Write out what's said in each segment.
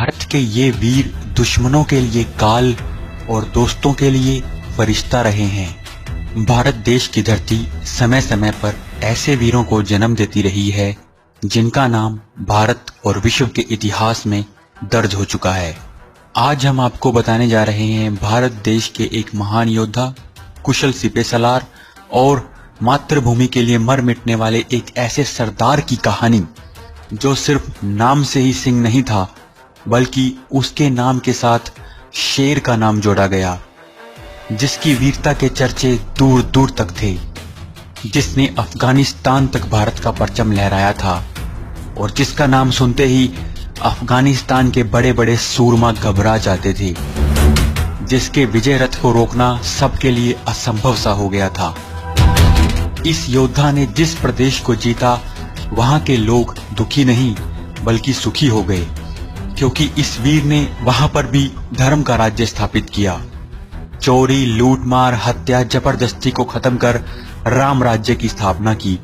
भारत के ये वीर दुश्मनों के लिए काल और दोस्तों के लिए फरिश्ता रहे हैं। भारत देश की धरती समय समय पर ऐसे वीरों को जन्म देती रही है जिनका नाम भारत और विश्व के इतिहास में दर्ज हो चुका है। आज हम आपको बताने जा रहे हैं भारत देश के एक महान योद्धा, कुशल सिपहसालार और मातृभूमि के लिए मर मिटने वाले एक ऐसे सरदार की कहानी जो सिर्फ नाम से ही सिंह नहीं था, बल्कि उसके नाम के साथ शेर का नाम जोड़ा गया, जिसकी वीरता के चर्चे दूर दूर तक थे, जिसने अफगानिस्तान तक भारत का परचम लहराया था और जिसका नाम सुनते ही अफगानिस्तान के बड़े बड़े सूरमा घबरा जाते थे, जिसके विजय रथ को रोकना सबके लिए असंभव सा हो गया था। इस योद्धा ने जिस प्रदेश को जीता वहां के लोग दुखी नहीं बल्कि सुखी हो गए, क्योंकि इस वीर ने वहां पर भी धर्म का राज्य स्थापित किया। चोरी, लूटमार, हत्या, जबरदस्ती को खत्म कर राम राज्य की स्थापना की।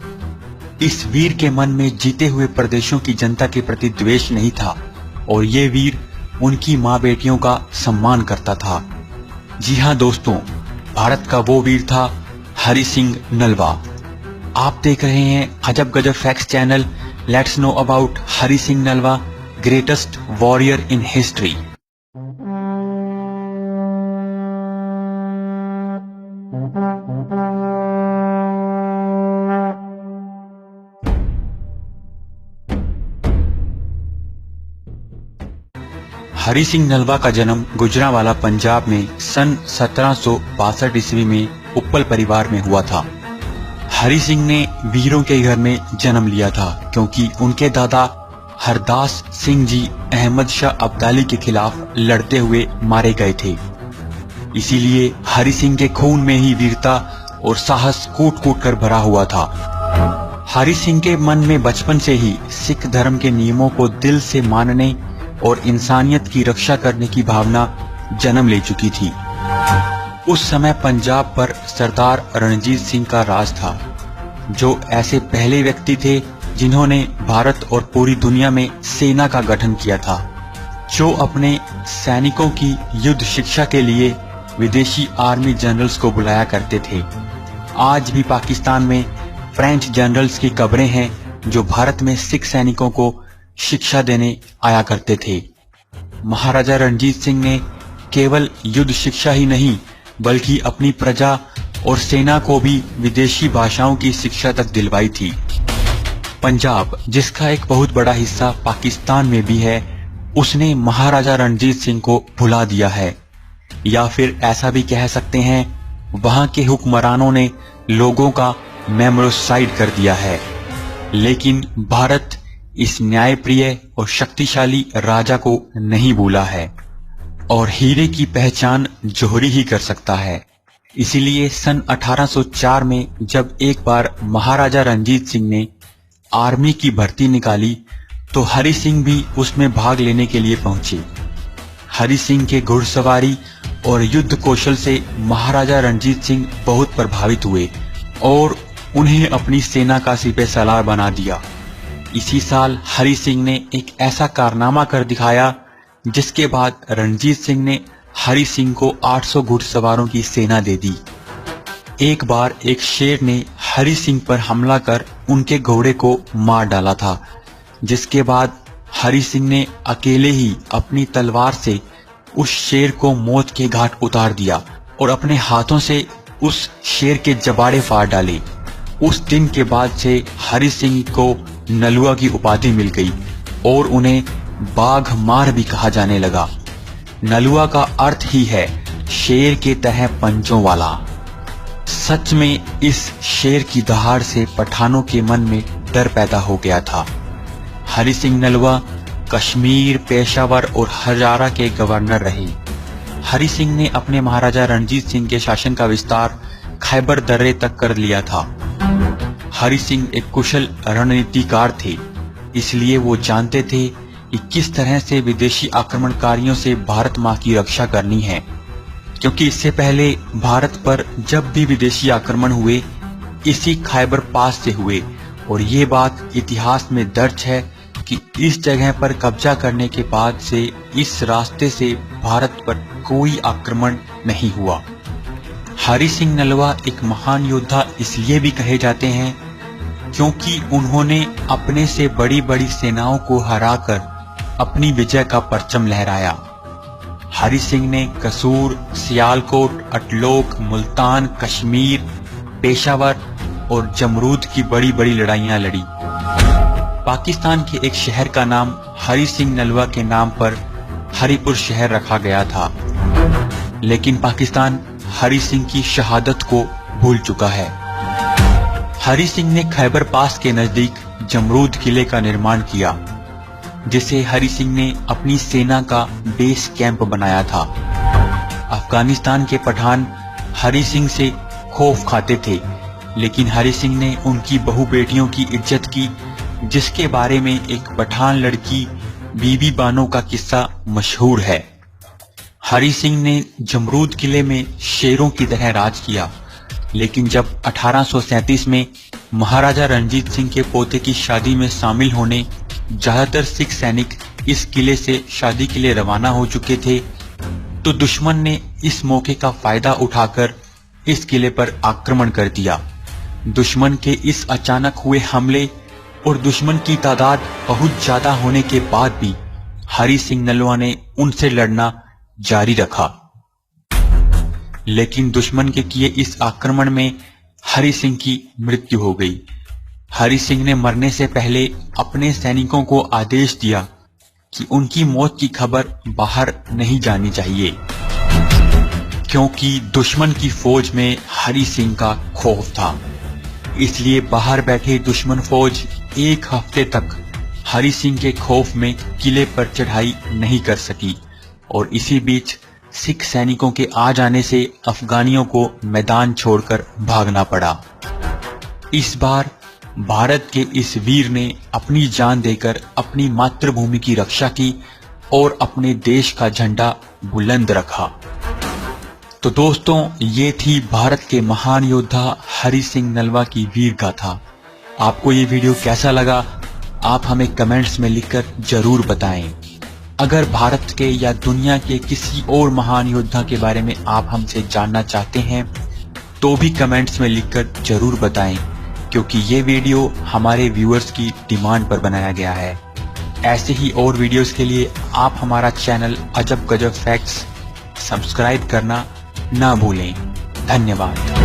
इस वीर के मन में जीते हुए प्रदेशों की जनता के प्रति द्वेष नहीं था और ये वीर उनकी माँ बेटियों का सम्मान करता था। जी हाँ दोस्तों, भारत का वो वीर था हरि सिंह नलवा। आप देख रहे हैं Ajab Gajab facts channel. Let's know about Hari Singh Nalwa, greatest warrior in history. Hari Singh Nalwa का जन्म गुजरांवाला पंजाब में सन 1762 ईस्वी में उप्पल परिवार में हुआ था। हरि सिंह ने वीरों के घर में जन्म लिया था क्योंकि उनके दादा हरदास सिंह जी अहमद शाह अब्दाली के खिलाफ लड़ते हुए मारे गए थे। इसीलिए हरि सिंह के खून में ही वीरता और साहस कूट कूट कर भरा हुआ था। हरि सिंह के मन में बचपन से ही सिख धर्म के नियमों को दिल से मानने और इंसानियत की रक्षा करने की भावना जन्म ले चुकी थी। उस समय पंजाब पर सरदार रणजीत सिंह का राज था, जो ऐसे पहले व्यक्ति थे जिन्होंने भारत और पूरी दुनिया में सेना का गठन किया था, जो अपने सैनिकों की युद्ध शिक्षा के लिए विदेशी आर्मी जनरल्स को बुलाया करते थे। आज भी पाकिस्तान में फ्रेंच जनरल्स की कब्रें हैं जो भारत में सिख सैनिकों को शिक्षा देने आया करते थे। महाराजा रणजीत सिंह ने केवल युद्ध शिक्षा ही नहीं बल्कि अपनी प्रजा और सेना को भी विदेशी भाषाओं की शिक्षा तक दिलवाई थी। पंजाब, जिसका एक बहुत बड़ा हिस्सा पाकिस्तान में भी है, उसने महाराजा रणजीत सिंह को भुला दिया है, या फिर ऐसा भी कह सकते हैं वहां के हुक्मरानों ने लोगों का मेमोरिसाइड कर दिया है। लेकिन भारत इस न्यायप्रिय और शक्तिशाली राजा को नहीं भूला है और हीरे की पहचान जौहरी ही कर सकता है। इसीलिए सन 1804 में जब एक बार महाराजा रणजीत सिंह ने आर्मी की भर्ती निकाली तो हरि सिंह भी उसमें भाग लेने के लिए पहुंचे। हरि सिंह के घुड़सवारी और युद्ध कौशल से महाराजा रणजीत सिंह बहुत प्रभावित हुए और उन्हें अपनी सेना का सिपहसालार बना दिया। इसी साल हरि सिंह ने एक ऐसा कारनामा कर दिखाया जिसके बाद रणजीत सिंह ने हरि सिंह को 800 घुड़सवारों की सेना दे दी। एक बार एक शेर ने हरि सिंह पर हमला कर उनके घोड़े को मार डाला था, जिसके बाद हरि सिंह ने अकेले ही अपनी तलवार से उस शेर को मौत के घाट उतार दिया और अपने हाथों से उस शेर के जबाड़े फाड़ डाले। उस दिन के बाद से हरि सिंह को नलवा की उपाधि मिल गई और उन्हें बाघ मार भी कहा जाने लगा। नलवा का अर्थ ही है शेर के तह पंचों वाला। सच में इस शेर की दहाड़ से पठानों के मन में डर पैदा हो गया था। हरि सिंह नलवा कश्मीर, पेशावर और हजारा के गवर्नर रहे। हरि सिंह ने अपने महाराजा रणजीत सिंह के शासन का विस्तार खैबर दर्रे तक कर लिया था। हरि सिंह एक कुशल रणनीतिकार थे, इसलिए वो जानते थे कि किस तरह से विदेशी आक्रमणकारियों से भारत माँ की रक्षा करनी है, क्योंकि इससे पहले भारत पर जब भी विदेशी आक्रमण हुए इसी खैबर पास से हुए और ये बात इतिहास में दर्ज है कि इस जगह पर कब्जा करने के बाद से इस रास्ते से भारत पर कोई आक्रमण नहीं हुआ। हरि सिंह नलवा एक महान योद्धा इसलिए भी कहे जाते हैं क्योंकि उन्होंने अपने से बड़ी बड़ी सेनाओं को हराकर अपनी विजय का परचम लहराया। हरि सिंह ने कसूर, सियालकोट, अटलोक, मुल्तान, कश्मीर, पेशावर और जमरूद की बड़ी बड़ी लड़ाइयां लड़ी। पाकिस्तान के एक शहर का नाम हरि सिंह नलवा के नाम पर हरिपुर शहर रखा गया था, लेकिन पाकिस्तान हरि सिंह की शहादत को भूल चुका है। हरि सिंह ने खैबर पास के नजदीक जमरूद किले का निर्माण किया, जिसे हरि सिंह ने अपनी सेना का बेस कैंप बनाया था। अफगानिस्तान के पठान हरि सिंह से खौफ खाते थे, लेकिन हरि सिंह ने उनकी बहु बेटियों की इज्जत की, जिसके बारे में एक पठान लड़की बीबी बानो का किस्सा मशहूर है। हरि सिंह ने जमरूद किले में शेरों की तरह राज किया, लेकिन जब 1837 में महाराजा रणजीत सिंह के पोते की शादी में शामिल होने ज्यादातर सिख सैनिक इस किले से शादी के लिए रवाना हो चुके थे, तो दुश्मन ने इस मौके का फायदा उठाकर इस किले पर आक्रमण कर दिया। दुश्मन के इस अचानक हुए हमले और दुश्मन की तादाद बहुत ज्यादा होने के बाद भी हरि सिंह नलवा ने उनसे लड़ना जारी रखा, लेकिन दुश्मन के किए इस आक्रमण में हरि सिंह की मृत्यु हो गई। हरि सिंह ने मरने से पहले अपने सैनिकों को आदेश दिया कि उनकी मौत की खबर बाहर नहीं जानी चाहिए, क्योंकि दुश्मन की फौज में हरि सिंह का खौफ था। इसलिए बाहर बैठे दुश्मन फौज एक हफ्ते तक हरि सिंह के खौफ में किले पर चढ़ाई नहीं कर सकी, और इसी बीच सिख सैनिकों के आ जाने से अफगानियों को मैदान छोड़कर भागना पड़ा। इस बार भारत के इस वीर ने अपनी जान देकर अपनी मातृभूमि की रक्षा की और अपने देश का झंडा बुलंद रखा। तो दोस्तों, ये थी भारत के महान योद्धा हरि सिंह नलवा की वीर गाथा। आपको ये वीडियो कैसा लगा, आप हमें कमेंट्स में लिखकर जरूर बताएं। अगर भारत के या दुनिया के किसी और महान योद्धा के बारे में आप हमसे जानना चाहते हैं तो भी कमेंट्स में लिखकर जरूर बताएं, क्योंकि ये वीडियो हमारे व्यूअर्स की डिमांड पर बनाया गया है। ऐसे ही और वीडियोस के लिए आप हमारा चैनल अजब गजब फैक्ट्स सब्सक्राइब करना ना भूलें। धन्यवाद।